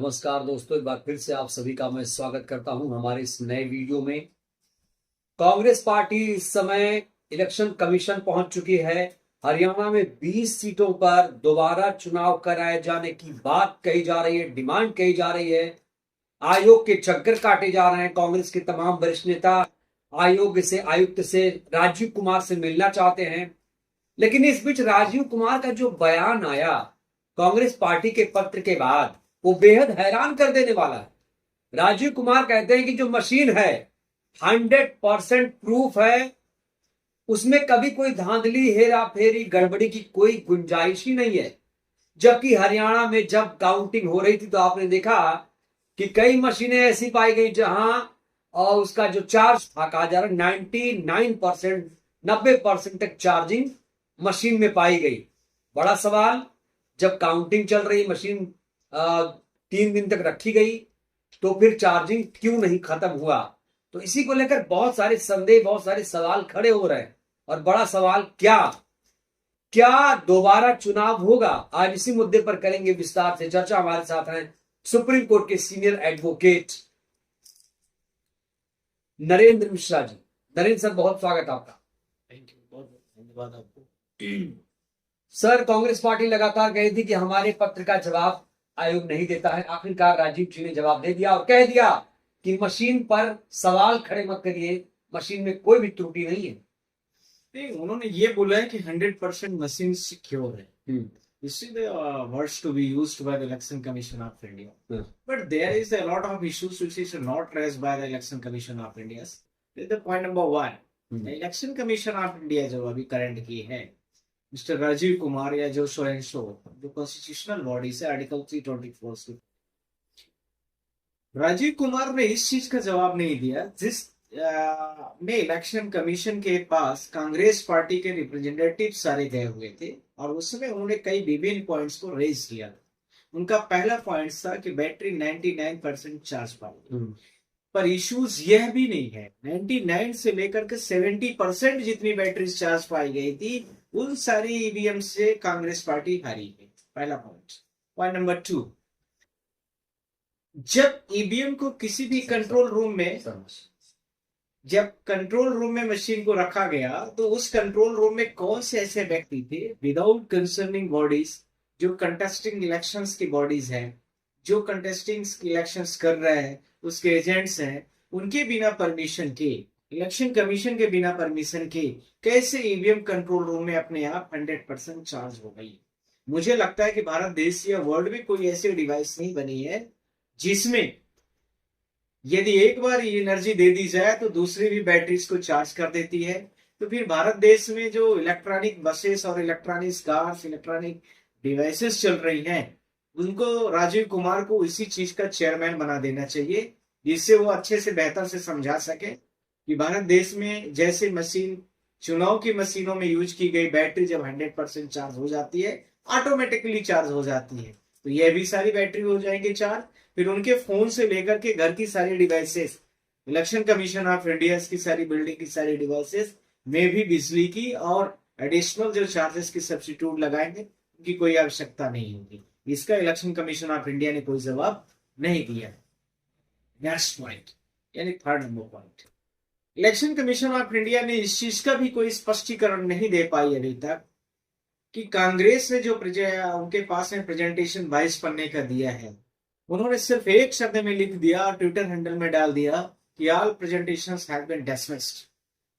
नमस्कार दोस्तों, एक बार फिर से आप सभी का मैं स्वागत करता हूं हमारे इस नए वीडियो में। कांग्रेस पार्टी इस समय इलेक्शन कमीशन पहुंच चुकी है। हरियाणा में 20 सीटों पर दोबारा चुनाव कराए जाने की बात कही जा रही है, डिमांड कही जा रही है। आयोग के चक्कर काटे जा रहे हैं। कांग्रेस के तमाम वरिष्ठ नेता आयुक्त से राजीव कुमार से मिलना चाहते हैं। लेकिन इस बीच राजीव कुमार का जो बयान आया कांग्रेस पार्टी के पत्र के बाद, वो बेहद हैरान कर देने वाला है। राजीव कुमार कहते हैं कि जो मशीन है 100% प्रूफ है, उसमें कभी कोई धांधली, हेरा फेरी, गड़बड़ी की कोई गुंजाइश ही नहीं है। जबकि हरियाणा में जब काउंटिंग हो रही थी तो आपने देखा कि कई मशीनें ऐसी पाई गई जहां और उसका जो चार्ज था, कहा जा रहा 99%, 90% तक चार्जिंग मशीन में पाई गई। बड़ा सवाल, जब काउंटिंग चल रही, मशीन 3 दिन तक रखी गई, तो फिर चार्जिंग क्यों नहीं खत्म हुआ? तो इसी को लेकर बहुत सारे संदेह, बहुत सारे सवाल खड़े हो रहे हैं। और बड़ा सवाल, क्या क्या दोबारा चुनाव होगा? आज इसी मुद्दे पर करेंगे विस्तार से चर्चा। हमारे साथ हैं सुप्रीम कोर्ट के senior advocate Narendra Mishra ji. Narendra sir, बहुत स्वागत आपका। थैंक यू, बहुत बहुत धन्यवाद आपको। सर, कांग्रेस पार्टी लगातार कही थी कि हमारे पत्र का जवाब आयोग नहीं देता है। आखिरकार राजीव जी ने जवाब दे दिया और कह दिया कि मशीन पर सवाल खड़े मत करिए, मशीन में कोई भी त्रुटि नहीं है। नहीं, उन्होंने ये बोला है कि 100% मशीन सिक्योर है। This is the words to be used by the Election Commission of India. But there is a lot of issues which is not raised by the Election Commission of India. This is the point number one. The Election Commission of India जो अभी current की है, mister Rajiv Kumar या जो जो constitutional body से article 324 से राजीव कुमार ने इस चीज का जवाब नहीं दिया जिस में इलेक्शन कमीशन के पास कांग्रेस पार्टी के रिप्रेजेंटेटिव सारे गए हुए थे और उसमें उन्होंने कई विभिन्न पॉइंट्स को रेज किया। उनका पहला पॉइंट था कि बैटरी 99% चार्ज पाई, पर इश्यूज यह भी नहीं है 99 से लेकर के 70% जितनी बैटरी चार्ज पाई गई थी उन सारी ईवीएम से कांग्रेस पार्टी हारी है। पहला पॉइंट। पॉइंट नंबर 2, जब ईवीएम को किसी भी कंट्रोल रूम में मशीन को रखा गया तो उस कंट्रोल रूम में कौन से ऐसे व्यक्ति थे विदाउट कंसर्निंग बॉडीज, जो कंटेस्टिंग इलेक्शंस की बॉडीज हैं, जो कंटेस्टिंग इलेक्शंस कर रहे हैं, उसके एजेंट्स हैं, उनके बिना परमिशन के, इलेक्शन कमीशन के बिना परमिशन के कैसे ईवीएम कंट्रोल रूम में अपने आप 100% चार्ज हो गई? मुझे लगता है कि भारत देश या वर्ल्ड में कोई ऐसी डिवाइस नहीं बनी है जिसमें यदि एक बार एनर्जी दे दी जाए तो दूसरी भी बैटरीज को चार्ज कर देती है। तो फिर भारत देश में जो इलेक्ट्रॉनिक बसेस और इलेक्ट्रॉनिक कार्स, इलेक्ट्रॉनिक डिवाइसेस चल रही हैं, उनको राजीव कुमार को इसी चीज का चेयरमैन बना देना चाहिए, जिससे वो अच्छे से बेहतर से समझा सके कि भारत देश में जैसे मशीन चुनाव की मशीनों में यूज की गई बैटरी जब 100% चार्ज हो जाती है, ऑटोमेटिकली चार्ज हो जाती है, तो यह भी सारी बैटरी हो जाएंगे चार्ज। फिर उनके फोन से लेकर के घर की सारी devices, election commission of India की सारी बिल्डिंग की सारी डिवाइसेस में भी बिजली की और एडिशनल जो चार्जेस की सब्स्टिट्यूट लगाएंगे, उनकी कोई आवश्यकता नहीं होगी। इसका इलेक्शन कमीशन ऑफ इंडिया ने कोई जवाब नहीं दिया। नेक्स्ट पॉइंट, यानी third number point, election commission of India ने इस चीज का भी कोई स्पष्टीकरण नहीं दे पाई अभी तक कि कांग्रेस ने जो उनके पास में प्रेजेंटेशन 22 पन्ने का दिया है, उन्होंने सिर्फ एक शब्द में लिख दिया और ट्विटर हैंडल में डाल दिया कि all presentations have been dismissed.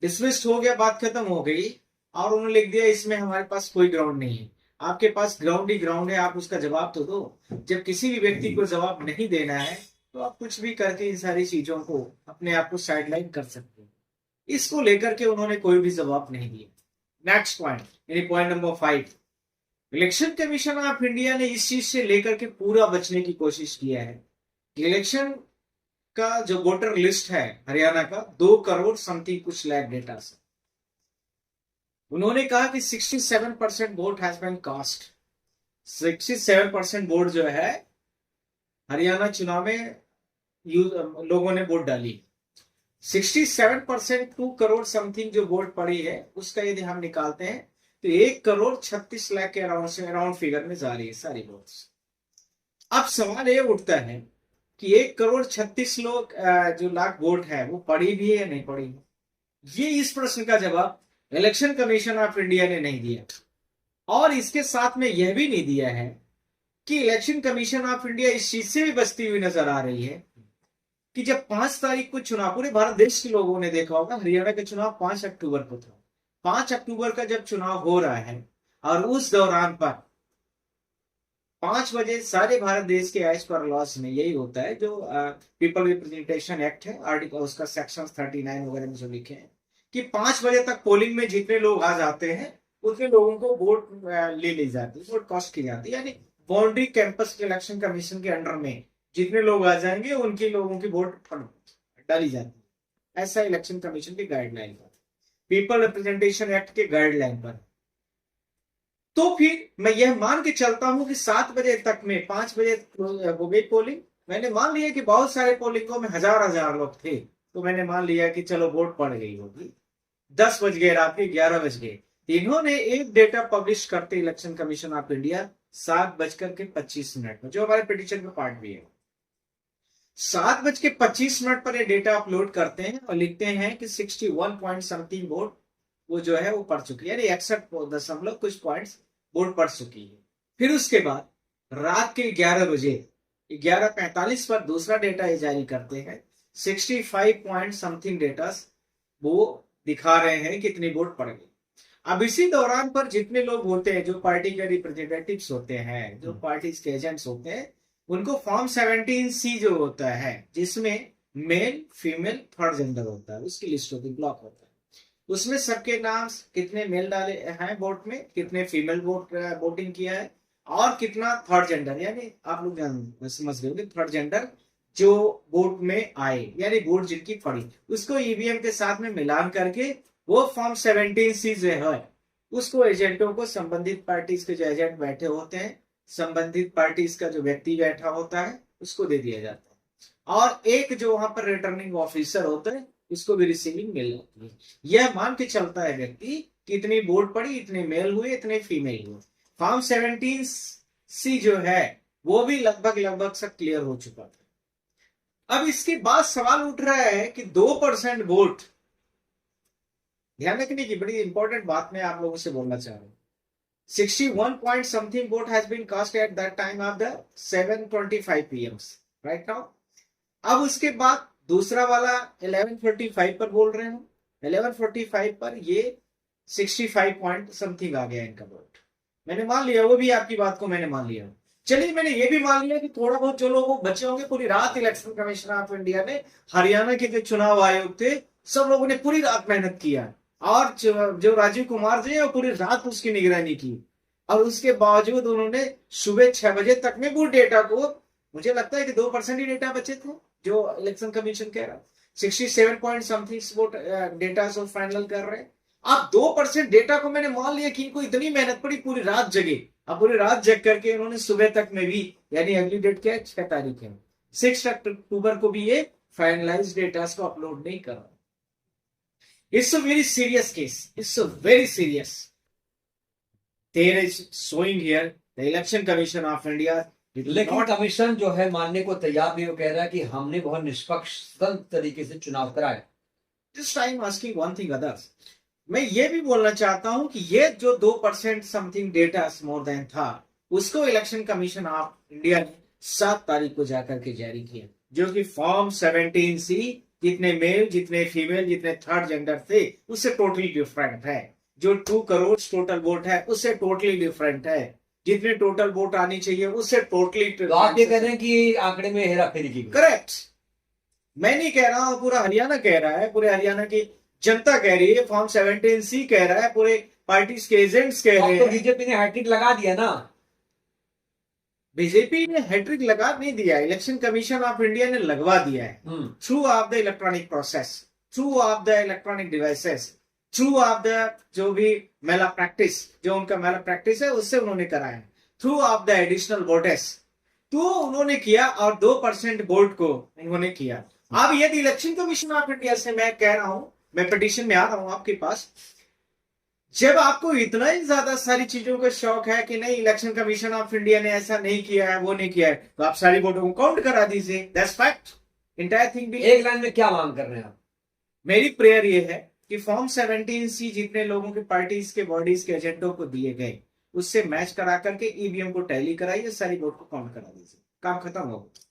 Dismissed हो गया, बात खत्म हो गई, और उन्होंने लिख दिया इसमें हमारे पास कोई ग्राउंड नहीं है। आपके पास ग्राउंड ही ग्राउंड है, आप उसका जवाब तो दो। जब किसी भी व्यक्ति को जवाब नहीं देना है तो आप कुछ भी करके इन सारी चीजों को अपने आप को साइडलाइन कर सकते हैं। इसको लेकर के उन्होंने कोई भी जवाब नहीं दिया। नेक्स्ट पॉइंट, यानी point number 5, election commission of India ने इस चीज से लेकर के पूरा बचने की कोशिश किया है कि इलेक्शन का जो वोटर लिस्ट है हरियाणा का 2 करोड़ समथिंग कुछ लाख डेटा से, उन्होंने कहा कि 67% vote has been cast. 67% vote जो है हरियाणा चुनाव में लोगों ने वोट डाली। 67% 2 करोड़ समथिंग जो वोट पड़ी है, उसका यदि हम निकालते हैं तो 1 करोड़ 36 लाख के अराउंड फिगर में जा रही है सारी वोट्स। अब सवाल ये उठता है कि 1 करोड़ 36 लोग जो लाख वोट है वो पड़ी भी है या नहीं पड़ी है। ये इस प्रश्न का जवाब इलेक्शन कमीशन ऑफ इंडिया ने नहीं दिया, और इसके साथ में यह भी नहीं दिया है कि इलेक्शन कमीशन ऑफ इंडिया इस चीज से भी बचती हुई नजर आ रही है कि जब 5 तारीख को चुनाव, पूरे भारत देश के लोगों ने देखा होगा हरियाणा का चुनाव 5 अक्टूबर को था। 5 अक्टूबर का जब चुनाव हो रहा है और उस दौरान पर 5 बजे सारे भारत देश के एज पर लॉस में यही होता है, जो पीपल रिप्रेजेंटेशन एक्ट है, आर्टिकल उसका सेक्शन 39 वगैरह में जो लिखे हैं कि 5 बजे तक पोलिंग में जितने लोग आ जाते हैं उतने लोगों को वोट ले ली जाती है, वोट कास्ट की जाती है। यानी बाउंड्री कैंपस इलेक्शन कमीशन के अंडर में जितने लोग आ जाएंगे उनके लोगों की वोट डाली जाती है। ऐसा इलेक्शन कमीशन की गाइडलाइन पर, पीपल रिप्रेजेंटेशन एक्ट के गाइडलाइन पर। तो फिर मैं यह मान के चलता हूं कि 7 बजे तक में 5 बजे हो गई पोलिंग। मैंने मान लिया कि बहुत सारे पोलिंगों में हजार हजार लोग थे, तो मैंने मान लिया कि चलो वोट पड़ गई होगी। 10 बज गए, रात के 11 बज गए। इन्होंने एक डेटा पब्लिश करते इलेक्शन कमीशन ऑफ इंडिया 7:25 में, जो हमारे पिटीशन में पार्ट भी है, 7:25 पर ये डेटा अपलोड करते हैं और लिखते हैं कि 61 पॉइंट समथिंग वोट वो जो है वो पढ़ चुकी है, यानी 61 कुछ पॉइंट्स वोट पढ़ चुकी है। फिर उसके बाद रात के 11 बजे 11:45 पर दूसरा डेटा ये जारी करते हैं, 65 पॉइंट समथिंग डेटा वो दिखा रहे हैं कितनी वोट पड़ गई। अब इसी दौरान पर जितने लोग होते हैं, जो पार्टी के रिप्रेजेंटेटिव्स होते हैं, जो पार्टी के एजेंट्स होते हैं, उनको फॉर्म 17C जो होता है, जिसमें मेल फीमेल थर्ड जेंडर होता है, उसकी लिस्ट होती है, ब्लॉक होता है। उसमें सबके नाम, कितने मेल डाले हैं वोट में, कितने फीमेल वोटिंग किया है, और कितना थर्ड जेंडर, यानी आप लोग समझ रहे होंगे थर्ड जेंडर जो वोट में आए, यानी वोट जिनकी पड़ी, उसको ईवीएम के साथ में मिलान करके वो फॉर्म 17C जो है उसको एजेंटों को, संबंधित पार्टीज के जो एजेंट बैठे होते हैं, संबंधित पार्टीज का जो व्यक्ति बैठा होता है, उसको दे दिया जाता है। और एक जो वहां पर रिटर्निंग ऑफिसर होता है, इसको भी रिसीविंग मिल जाती है। यह मान के चलता है व्यक्ति कि इतनी वोट पड़ी, इतने मेल हुए, इतने फीमेल हुए। फॉर्म 17C जो है वो भी लगभग सब क्लियर हो चुका था। अब इसके बाद सवाल उठ रहा है कि 2% वोट, ध्यान रखने की बड़ी इंपॉर्टेंट बात मैं आप लोगों से बोलना चाह रहा हूं। 61 point something vote has been cast at that time of the 7:25 PM right now. अब उसके बाद दूसरा वाला 11:45 पर बोल रहे हैं, 11:45 पर ये 65 पॉइंट समथिंग आ गया इनका वोट। मैंने मान लिया, वो भी आपकी बात को मैंने मान लिया। चलिए, मैंने ये भी मान लिया कि थोड़ा बहुत जो लोग बचे होंगे, पूरी रात इलेक्शन कमीशन ऑफ इंडिया ने, हरियाणा के जो चुनाव आयोग थे, सब लोगों ने पूरी रात मेहनत किया, और जो राजीव कुमार जी है वो पूरी रात उसकी निगरानी की, और उसके बावजूद उन्होंने सुबह 6 बजे तक में वो डेटा को, मुझे लगता है कि 2% ही डेटा बचे थे जो इलेक्शन कमीशन कह रहा, 67 पॉइंट समथिंग वोट डेटा से फाइनल कर रहे हैं। अब 2% डेटा को मैंने मान लिया कि इनको इतनी मेहनत पड़ी, पूरी रात जगे। अब पूरी रात जग करके इन्होंने सुबह तक में भी, यानी अगली डेट क्या है, 6 तारीख है, 6 अक्टूबर को भी ये फाइनलाइज डेटा को अपलोड नहीं कर रहा। It's a very serious case. It's a very serious. There is showing here the Election Commission of India. लेकिन कमीशन जो है मानने को तैयार नहीं, वो कह रहा है कि हमने बहुत निष्पक्ष तरीके से चुनाव कराया। Just I'm asking one thing others. मैं ये भी बोलना चाहता हूं कि ये जो 2% समथिंग डेटा मोर देन था, उसको इलेक्शन कमीशन ऑफ इंडिया ने 7 तारीख को जाकर के जारी किया, जो कि फॉर्म 17C जितने मेल, जितने फीमेल, जितने थर्ड जेंडर थे, उससे टोटली डिफरेंट है। जो 2 करोड़ टोटल वोट है उससे टोटली डिफरेंट है। जितने टोटल वोट आनी चाहिए उससे टोटली। तो आप ये कह रहे हैं कि आंकड़े में हेराफेरी की? करेक्ट। मैं नहीं कह रहा हूं, पूरा हरियाणा कह रहा है, पूरे हरियाणा की जनता कह रही है, फॉर्म 17C कह रहा है, पूरे पार्टीज के एजेंट्स कह रहे हैं। तो बीजेपी ने हैट्रिक लगा दिया ना। बीजेपी ने हैट्रिक लगा नहीं दिया, इलेक्शन कमीशन ऑफ इंडिया ने लगवा दिया है, through of the electronic process, through of the electronic devices, through of the जो भी मेला प्रैक्टिस, जो उनका मेला प्रैक्टिस है उससे उन्होंने कराया, through of the additional voters, तो उन्होंने किया, और 2% वोट को उन्होंने किया। अब यदि इलेक्शन कमीशन ऑफ इंडिया से मैं कह रहा हूं, मैं पिटीशन में आ रहा हूं आपके पास, जब आपको इतना ही ज्यादा सारी चीजों का शौक है कि नहीं इलेक्शन कमीशन ऑफ इंडिया ने ऐसा नहीं किया है, वो नहीं किया है, तो आप सारी वोटों को काउंट करा दीजिए। That's fact. इंटायर थिंग भी एक लाइन में क्या मांग कर रहे हैं आप? मेरी प्रेयर ये है कि फॉर्म 17C जितने लोगों के पार्टीज के बॉडीज के एजेंडों को दिए गए उससे मैच करा करके ईवीएम को टैली कराइए, सारी वोट को काउंट करा दीजिए, काम खत्म हो गया।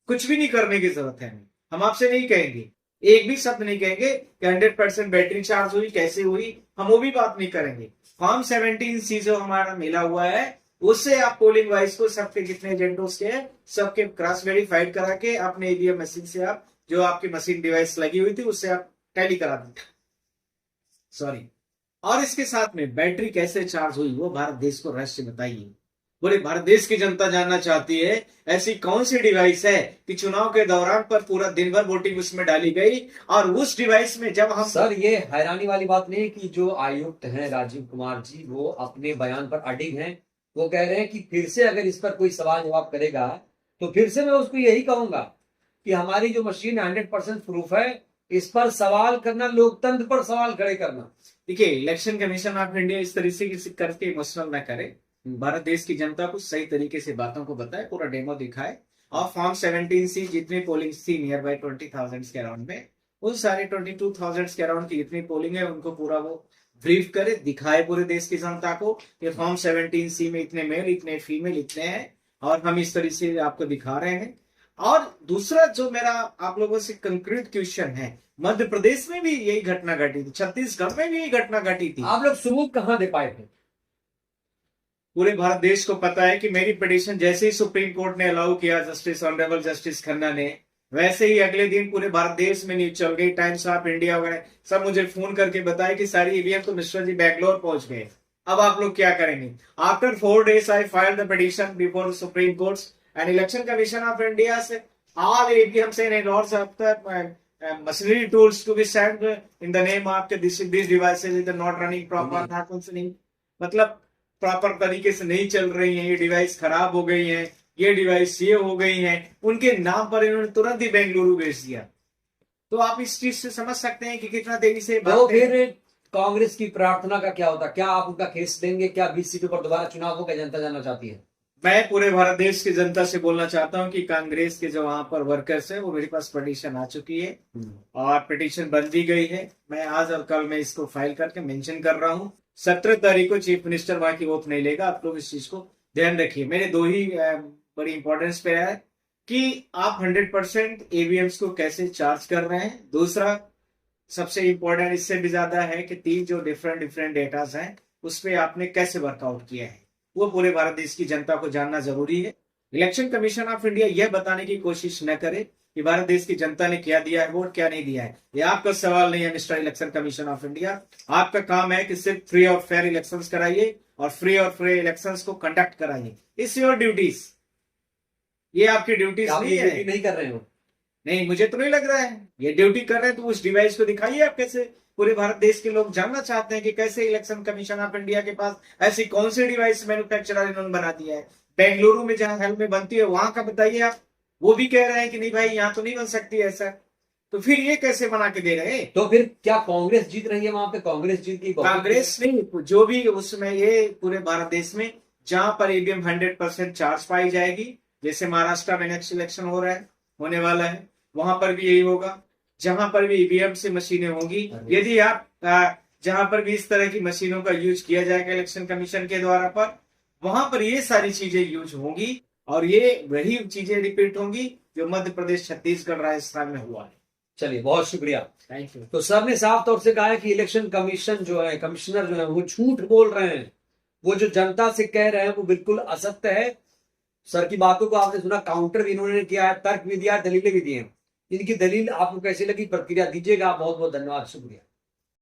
कुछ भी नहीं करने की जरूरत है। हम आपसे नहीं कहेंगे, एक भी शब्द नहीं कहेंगे कि 100% बैटरी चार्ज हुई, कैसे हुई, हम वो भी बात नहीं करेंगे। फॉर्म 17C जो हमारा मिला हुआ है उससे आप पोलिंग वाइज को सबके जितने एजेंडों के सबके क्रॉस वेरीफाइड करा के अपने ईवीएम मशीन से आप जो आपकी मशीन डिवाइस लगी हुई थी उससे आप टैली करा दें। सॉरी। और इसके साथ में बैटरी कैसे चार्ज हुई वो भारत देश को रहस्य बताइए। पूरे भारत देश की जनता जानना चाहती है ऐसी कौन सी डिवाइस है कि चुनाव के दौरान पर पूरा दिन भर वोटिंग उसमें डाली गई और उस डिवाइस में जब हम सर ये हैरानी वाली बात नहीं है कि जो आयुक्त हैं राजीव कुमार जी वो अपने बयान पर अडिग हैं। वो कह रहे हैं कि फिर से अगर इस पर कोई सवाल जवाब करेगा तो फिर से मैं उसको यही कहूंगा कि हमारी जो मशीन 100% प्रूफ है, इस पर सवाल करना लोकतंत्र पर सवाल खड़े करना। देखिए इलेक्शन कमीशन ऑफ इंडिया इस तरीके से करके इमोशनल न करे, भारत देश की जनता को सही तरीके से बातों को बताए, पूरा डेमो दिखाए और फॉर्म 17C जितनी पोलिंग थी नियर बाई 20,000 के अराउंड में उन सारे 22,000 के अराउंड की जितनी पोलिंग है उनको पूरा वो ब्रीफ करे, दिखाए पूरे देश की जनता को कि फॉर्म 17C में इतने मेल इतने फीमेल इतने हैं और हम इस तरीके से आपको दिखा रहे हैं। और दूसरा जो मेरा आप लोगों से कंक्रीट क्वेश्चन है, मध्य प्रदेश में भी यही घटना घटी थी, छत्तीसगढ़ में भी यही घटना घटी थी। आप लोग सबूत कहां दे पाए थे? पूरे भारत देश को पता है कि मेरी पिटीशन जैसे ही सुप्रीम कोर्ट ने अलाउ किया जस्टिस ऑनरेबल जस्टिस खन्ना ने, वैसे ही अगले दिन पूरे भारत देश में न्यूज चल गई, टाइम्स ऑफ इंडिया वगैरह सब मुझे फोन करके बताया कि सारी ईवीएम तो मिश्रा जी बैंगलोर पहुंच गए, अब आप लोग क्या करेंगे। After 4 days I filed the petition before supreme court and election commission of India से all EVMs and lots of the machinery tools to be sent in the name of these devices are not running proper, not functioning, मतलब proper तरीके से नहीं चल रही है, ये device खराब हो गई है, ये डिवाइस ये हो गई है, उनके नाम पर इन्होंने तुरंत ही बेंगलुरु भेज दिया। तो आप इस चीज से समझ सकते हैं कि कितना तेजी से तो फिर कांग्रेस की प्रार्थना का क्या होता? क्या आप उनका केस देंगे? क्या 20 सीटों पर दोबारा चुनाव होगा? जनता जानना चाहती है। मैं पूरे भारत देश की जनता से बोलना चाहता हूं कि कांग्रेस के जो वहां पर वर्कर्स है वो मेरे पास पिटीशन आ चुकी है और पिटीशन बन दी गई है। मैं आज और कल में इसको फाइल करके मेंशन कर रहा हूं। 17 तारीख को चीफ मिनिस्टर वहां की ओथ नहीं लेगा। आप लोग इस चीज को ध्यान रखिए। मेरे दो ही बड़ी इंपॉर्टेंस पे है कि आप 100% ईवीएम्स को कैसे चार्ज कर रहे हैं। दूसरा सबसे इंपॉर्टेंट इससे भी ज्यादा है कि 3 जो डिफरेंट डेटास हैं उस पर आपने कैसे वर्कआउट किया है, वो पूरे भारत देश की जनता को जानना जरूरी है। इलेक्शन कमीशन ऑफ इंडिया यह बताने की कोशिश न करे कि भारत देश की जनता ने क्या दिया है वोट, क्या नहीं दिया है। ये आपका सवाल नहीं है mister election commission of India. आपका काम है कि सिर्फ फ्री और फेयर इलेक्शंस कराइए और फ्री और फेयर इलेक्शंस को कंडक्ट कराइए। इट्स योर ड्यूटीज, ये आपकी ड्यूटीज नहीं कर रहे हो। नहीं, मुझे तो नहीं लग रहा है ये ड्यूटी कर रहे हैं। तो उस डिवाइस को दिखाइए आप कैसे। पूरे भारत देश के लोग जानना चाहते हैं कि कैसे इलेक्शन कमीशन ऑफ इंडिया के पास ऐसी कौन सी डिवाइस मैन्युफैक्चरर इन्होंने बना दिया है। बेंगलुरु में जहां हेल्थ में बनती है वहां का बताइए आप। वो भी कह रहे हैं कि नहीं भाई यहाँ तो नहीं बन सकती ऐसा, तो फिर ये कैसे बना के दे रहे हैं। तो फिर क्या कांग्रेस जीत रही है वहां पे? कांग्रेस जीत की? कांग्रेस नहीं, जो भी उसमें ये पूरे भारत देश में जहां पर ईवीएम 100% चार्ज पाई जाएगी, जैसे महाराष्ट्र में नेक्स्ट इलेक्शन हो रहा है, होने वाला है, वहां पर भी यही होगा। जहां पर भी ईवीएम से मशीनें होंगी, यदि आप जहां पर भी इस तरह की मशीनों का यूज किया जाएगा इलेक्शन कमीशन के द्वारा पर, वहां पर ये सारी चीजें यूज होंगी और ये वही चीजें रिपीट होंगी जो मध्य प्रदेश, छत्तीसगढ़, राजस्थान में हुआ है। चलिए, बहुत शुक्रिया। Thank you. तो सर ने साफ तौर से कहा है कि इलेक्शन कमीशन जो है, कमिश्नर जो है, वो झूठ बोल रहे हैं। वो जो जनता से कह रहे हैं वो बिल्कुल असत्य है। सर की बातों को आपने सुना, काउंटर भी इन्होंने किया है, तर्क भी दिया, दलीलें भी दी हैं। इनकी दलील आपको कैसी लगी, प्रतिक्रिया दीजिएगा। बहुत बहुत धन्यवाद, शुक्रिया।